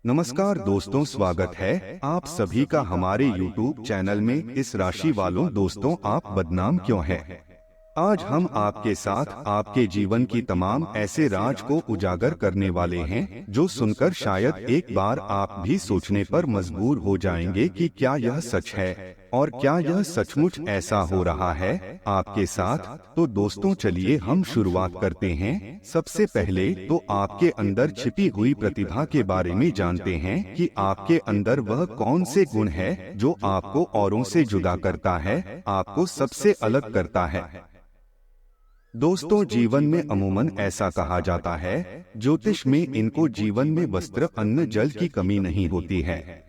नमस्कार दोस्तों, स्वागत है आप सभी का हमारे YouTube चैनल में। इस राशि वालों दोस्तों, आप बदनाम क्यों हैं? आज हम आपके साथ आपके जीवन की तमाम ऐसे राज को उजागर करने वाले हैं जो सुनकर शायद एक बार आप भी सोचने पर मजबूर हो जाएंगे कि क्या यह सच है और क्या यह सचमुच ऐसा हो रहा है आपके साथ। तो दोस्तों, चलिए हम शुरुआत करते हैं। सबसे पहले तो आपके अंदर छिपी हुई प्रतिभा के बारे में जानते हैं कि आपके अंदर वह कौन से गुण है जो आपको औरों से जुदा करता है, आपको सबसे अलग करता है। दोस्तों, जीवन में अमूमन ऐसा कहा जाता है, ज्योतिष में इनको जीवन में वस्त्र अन्न जल की कमी नहीं होती है।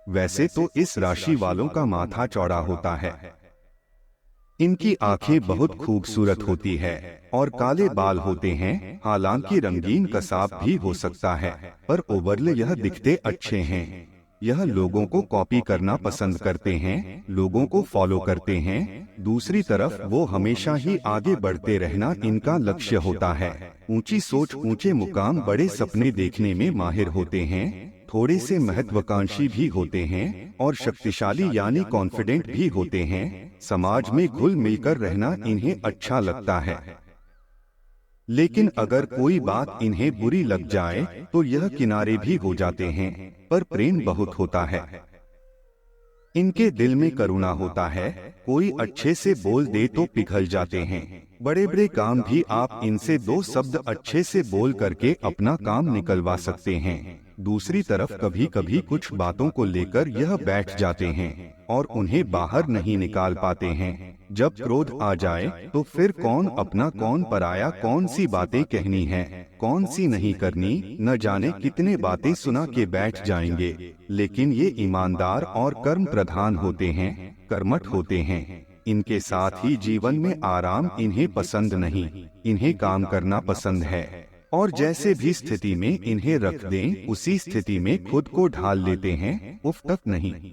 वैसे तो इस राशि वालों का माथा चौड़ा होता है, इनकी आंखें बहुत खूबसूरत होती है और काले बाल होते हैं। हालांकि रंगीन कसाब भी हो सकता है, पर ओवरऑल यह दिखते अच्छे हैं। यह लोगों को कॉपी करना पसंद करते हैं, लोगों को फॉलो करते हैं। दूसरी तरफ वो हमेशा ही आगे बढ़ते रहना इनका लक्ष्य होता है। ऊंची सोच, ऊंचे मुकाम, बड़े सपने देखने में माहिर होते हैं। थोड़े से महत्वाकांक्षी भी होते हैं और शक्तिशाली यानी कॉन्फिडेंट भी होते हैं। समाज में घुल मिलकर रहना इन्हें अच्छा लगता है, लेकिन अगर कोई बात इन्हें बुरी लग जाए तो यह किनारे भी हो जाते हैं। पर प्रेम बहुत होता है, इनके दिल में करुणा होता है। कोई अच्छे से बोल दे तो पिघल जाते हैं। बड़े बड़े काम भी आप इनसे दो शब्द अच्छे से बोल करके अपना काम निकलवा सकते हैं। दूसरी तरफ कभी कभी कुछ बातों को लेकर यह बैठ जाते हैं और उन्हें बाहर नहीं निकाल पाते हैं। जब क्रोध आ जाए तो फिर कौन अपना कौन पराया, कौन सी बातें कहनी है, कौन सी नहीं करनी, न जाने कितने बातें सुना के बैठ जाएंगे। लेकिन ये ईमानदार और कर्म प्रधान होते हैं, कर्मठ होते हैं। इनके साथ ही जीवन में आराम इन्हें पसंद नहीं, इन्हें काम करना पसंद है। और जैसे भी स्थिति में इन्हें रख दें, उसी स्थिति में खुद को ढाल लेते हैं। उफ तक नहीं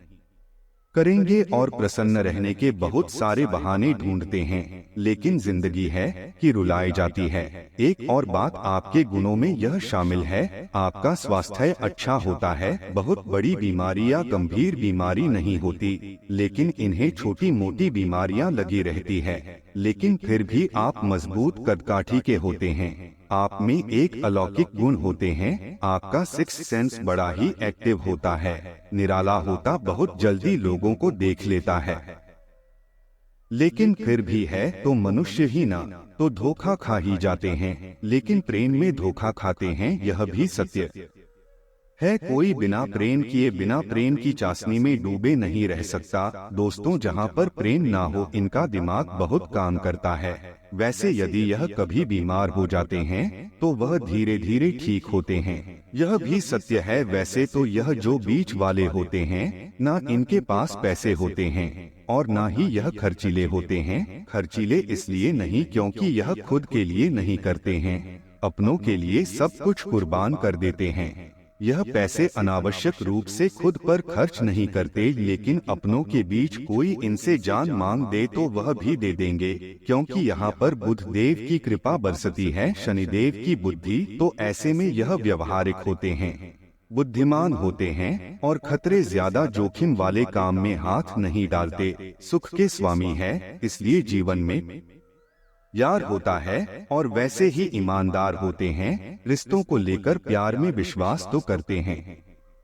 करेंगे और प्रसन्न रहने के बहुत सारे बहाने ढूंढते हैं, लेकिन जिंदगी है कि रुलाई जाती है। एक और बात आपके गुणों में यह शामिल है, आपका स्वास्थ्य अच्छा होता है। बहुत बड़ी बीमारी या गंभीर बीमारी नहीं होती, लेकिन इन्हें छोटी मोटी बीमारियां लगी रहती है। लेकिन फिर भी आप मजबूत कदकाठी के होते हैं। आप में एक अलौकिक गुण होते हैं, आपका सिक्स्थ सेंस बड़ा ही एक्टिव होता है, निराला होता, बहुत जल्दी लोगों को देख लेता है। लेकिन फिर भी है तो मनुष्य ही ना, तो धोखा खा ही जाते हैं। लेकिन प्रेम में धोखा खाते हैं, यह भी सत्य है। कोई बिना प्रेम किए, बिना प्रेम की चाशनी में डूबे नहीं रह सकता। दोस्तों, जहाँ पर प्रेम ना हो, इनका दिमाग बहुत काम करता है। वैसे यदि यह कभी बीमार हो जाते हैं तो वह धीरे धीरे ठीक होते हैं, यह भी सत्य है। वैसे तो यह जो बीच वाले होते हैं, ना इनके पास पैसे होते हैं और ना ही यह खर्चीले होते हैं। खर्चीले इसलिए नहीं क्योंकि यह खुद के लिए नहीं करते हैं, अपनों के लिए सब कुछ कुर्बान कर देते हैं। यह पैसे अनावश्यक रूप से खुद पर खर्च नहीं करते, लेकिन अपनों के बीच कोई इनसे जान मांग दे तो वह भी दे देंगे, क्योंकि यहाँ पर बुध देव की कृपा बरसती है, शनिदेव की बुद्धि। तो ऐसे में यह व्यवहारिक होते हैं, बुद्धिमान होते हैं और खतरे ज्यादा जोखिम वाले काम में हाथ नहीं डालते। सुख के स्वामी है, इसलिए जीवन में यार होता है और वैसे ही ईमानदार होते हैं। रिश्तों को लेकर प्यार में विश्वास तो करते हैं।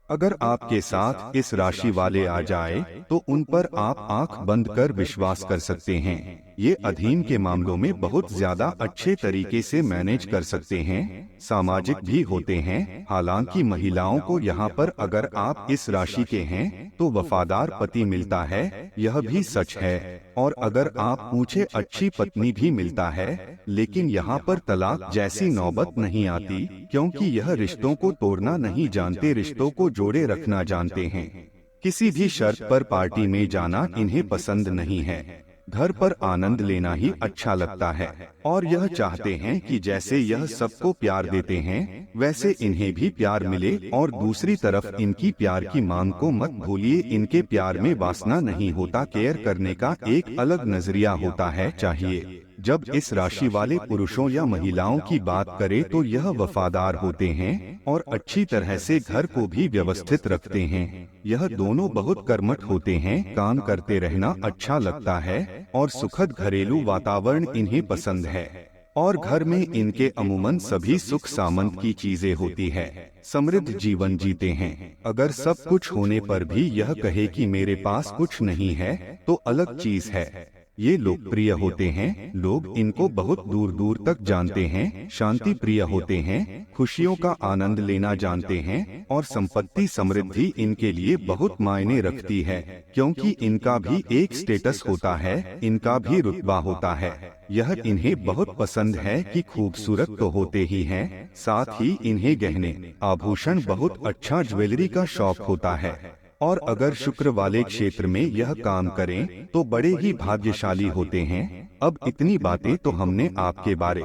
अगर आपके साथ इस राशि वाले आ जाए तो उन पर आप आंख बंद कर विश्वास कर सकते हैं। ये अधीन के मामलों में बहुत ज्यादा अच्छे तरीके से मैनेज कर सकते हैं। सामाजिक भी होते हैं। हालांकि महिलाओं को यहाँ पर अगर आप इस राशि के हैं तो वफादार पति मिलता है, यह भी सच है। और अगर आप पूछे, अच्छी पत्नी भी मिलता है। लेकिन यहाँ पर तलाक जैसी नौबत नहीं आती, क्योंकि यह रिश्तों को तोड़ना नहीं जानते, रिश्तों को जोड़े रखना जानते हैं। किसी भी शर्त पर पार्टी में जाना इन्हें पसंद नहीं है। घर पर आनंद लेना ही अच्छा लगता है और यह चाहते हैं कि जैसे यह सबको प्यार देते हैं वैसे इन्हें भी प्यार मिले। और दूसरी तरफ इनकी प्यार की मांग को मत भूलिए, इनके प्यार में वासना नहीं होता, केयर करने का एक अलग नजरिया होता है, चाहिए जब इस राशि वाले पुरुषों या महिलाओं की बात करें तो यह वफादार होते हैं और अच्छी तरह से घर को भी व्यवस्थित रखते हैं। यह दोनों बहुत कर्मठ होते हैं, काम करते रहना अच्छा लगता है और सुखद घरेलू वातावरण इन्हें पसंद है। और घर में इनके अमूमन सभी सुख सामंत की चीजें होती है, समृद्ध जीवन जीते हैं। अगर सब कुछ होने पर भी यह कहे कि मेरे पास कुछ नहीं है तो अलग चीज है। ये लोकप्रिय होते हैं, लोग इनको बहुत दूर दूर तक जानते हैं। शांति प्रिय होते हैं, खुशियों का आनंद लेना जानते हैं और संपत्ति समृद्धि इनके लिए बहुत मायने रखती है, क्योंकि इनका भी एक स्टेटस होता है, इनका भी रुतबा होता है। यह इन्हें बहुत पसंद है कि खूबसूरत तो होते ही हैं, साथ ही इन्हें गहने आभूषण बहुत अच्छा ज्वेलरी का शौक होता है। और अगर शुक्र वाले क्षेत्र में यह काम करें तो बड़े ही भाग्यशाली होते हैं। अब इतनी बातें तो हमने आपके बारे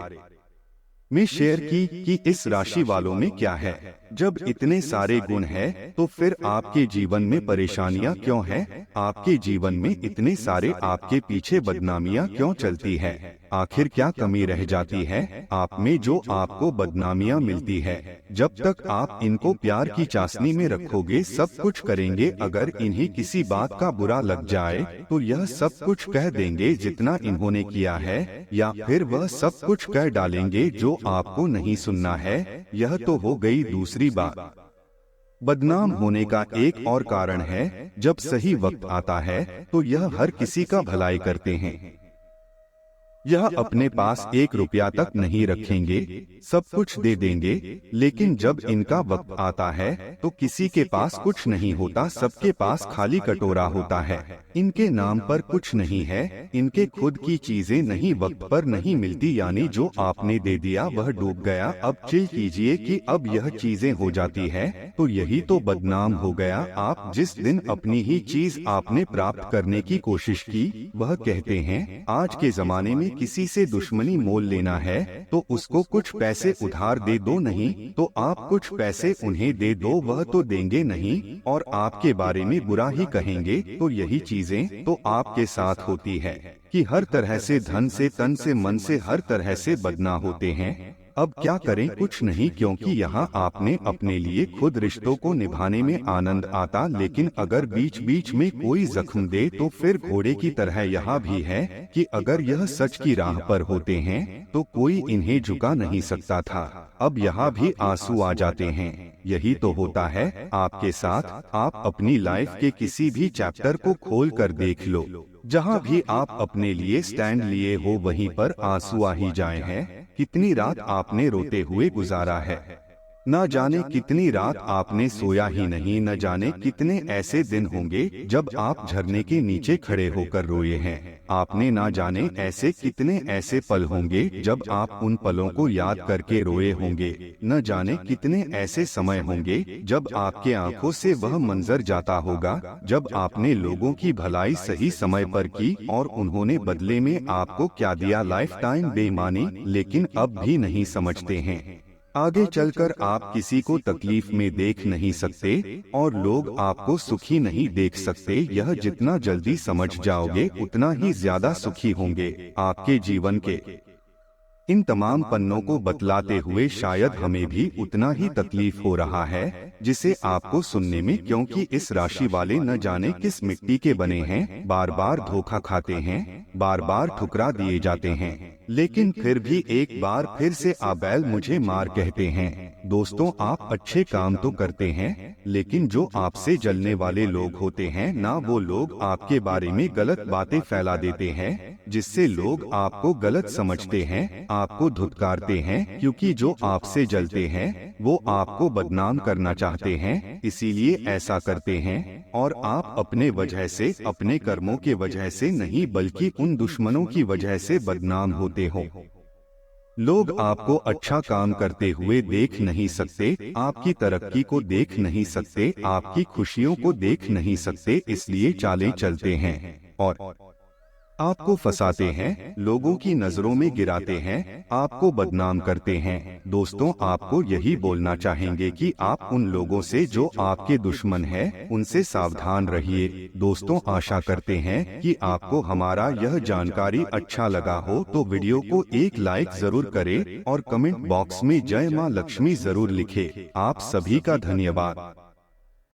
में शेयर की कि इस राशि वालों में क्या है। जब इतने सारे गुण हैं, तो फिर आपके जीवन में परेशानियां क्यों हैं? आपके जीवन में इतने सारे आपके पीछे बदनामियां क्यों चलती है? आखिर क्या कमी रह जाती है आप में जो आपको बदनामियां मिलती है? जब तक आप इनको प्यार की चाशनी में रखोगे सब कुछ करेंगे। अगर इन्हें किसी बात का बुरा लग जाए तो यह सब कुछ कह देंगे जितना इन्होंने किया है, या फिर वह सब कुछ कह डालेंगे जो आपको नहीं सुनना है। यह तो हो गई दूसरी बात। बदनाम होने का एक और कारण है, जब सही वक्त आता है तो यह हर किसी का भलाई करते हैं। यह अपने पास 1 रुपया तक नहीं रखेंगे, सब कुछ दे देंगे। लेकिन जब इनका वक्त आता है तो किसी के पास कुछ नहीं होता, सबके पास खाली कटोरा होता है। इनके नाम पर कुछ नहीं है, इनके खुद की चीजें नहीं वक्त पर नहीं मिलती, यानी जो आपने दे दिया वह डूब गया। अब चिल कीजिए कि अब यह चीजें हो जाती है तो यही तो बदनाम हो गया। आप जिस दिन अपनी ही चीज आपने प्राप्त करने की कोशिश की, वह कहते हैं आज के जमाने में किसी से दुश्मनी मोल लेना है तो उसको कुछ पैसे उधार दे दो, नहीं तो आप कुछ पैसे उन्हें दे दो, वह तो देंगे नहीं और आपके बारे में बुरा ही कहेंगे। तो यही चीजें तो आपके साथ होती है कि हर तरह से धन से, तन से, मन से, हर तरह से बदनाम होते हैं। अब क्या करें? कुछ नहीं, क्योंकि यहाँ आपने अपने लिए खुद रिश्तों को निभाने में आनंद आता, लेकिन अगर बीच बीच में कोई जख्म दे तो फिर घोड़े की तरह यहाँ भी है कि अगर यह सच की राह पर होते हैं तो कोई इन्हें झुका नहीं सकता था। अब यहाँ भी आंसू आ जाते हैं। यही तो होता है आपके साथ। आप अपनी लाइफ के किसी भी चैप्टर को खोल कर देख लो, जहाँ भी आप अपने लिए स्टैंड लिए हो वहीं पर आंसू आ ही जाए हैं। कितनी रात आपने रोते हुए गुजारा है, न जाने कितनी रात आपने सोया ही नहीं, न जाने कितने ऐसे दिन होंगे जब आप झरने के नीचे खड़े होकर रोए हैं। आपने ना जाने ऐसे कितने ऐसे पल होंगे जब आप उन पलों को याद करके रोए होंगे। न जाने कितने ऐसे समय होंगे जब आपके आंखों से वह मंजर जाता होगा जब आपने लोगों की भलाई सही समय पर की और उन्होंने बदले में आपको क्या दिया, लाइफ टाइम बेईमानी। लेकिन अब भी नहीं समझते हैं। आगे चलकर आप किसी को तकलीफ में देख नहीं सकते और लोग आपको सुखी नहीं देख सकते। यह जितना जल्दी समझ जाओगे उतना ही ज्यादा सुखी होंगे। आपके जीवन के इन तमाम पन्नों को बतलाते हुए शायद हमें भी उतना ही तकलीफ हो रहा है जिसे आपको सुनने में, क्योंकि इस राशि वाले न जाने किस मिट्टी के बने हैं, बार बार धोखा खाते हैं, बार बार ठुकरा दिए जाते हैं, लेकिन फिर भी एक बार फिर से आबैल मुझे मार कहते हैं। दोस्तों, आप अच्छे काम तो करते हैं, लेकिन जो आपसे जलने वाले लोग होते हैं ना, वो लोग आपके बारे में गलत बातें फैला देते हैं, जिससे लोग आपको गलत समझते हैं, आपको धुतकारते हैं, क्योंकि जो आपसे जलते हैं वो आपको बदनाम करना चाहते हैं, इसीलिए ऐसा करते हैं। और आप अपने वजह से, अपने कर्मों के वजह से नहीं बल्कि उन दुश्मनों की वजह से बदनाम होते हो। लोग आपको अच्छा काम करते हुए देख नहीं सकते, आपकी तरक्की को देख नहीं सकते, आपकी खुशियों को देख नहीं सकते, इसलिए चालें चलते हैं और आपको फंसाते हैं, लोगों की नजरों में गिराते हैं, आपको बदनाम करते हैं। दोस्तों, आपको यही बोलना चाहेंगे कि आप उन लोगों से जो आपके दुश्मन हैं, उनसे सावधान रहिए। दोस्तों, आशा करते हैं कि आपको हमारा यह जानकारी अच्छा लगा हो, तो वीडियो को एक लाइक जरूर करें और कमेंट बॉक्स में जय मां लक्ष्मी जरूर लिखें। आप सभी का धन्यवाद।